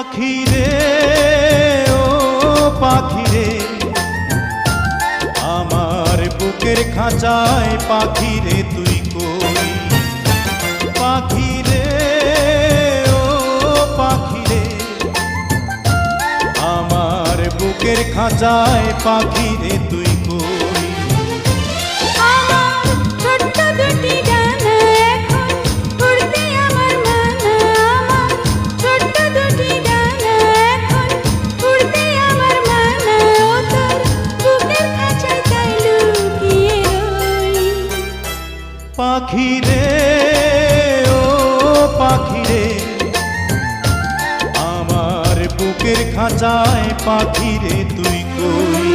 পাখি রে ও পাখি রে, আমার বুকের খাঁচায় পাখি রে তুই কই। পাখি রে ও পাখি রে, আমার বুকের খাঁচায় পাখি রে তুই কই। পাখি রে ও পাখি রে, আমার বুকের খাঁচায় পাখি রে তুই কই।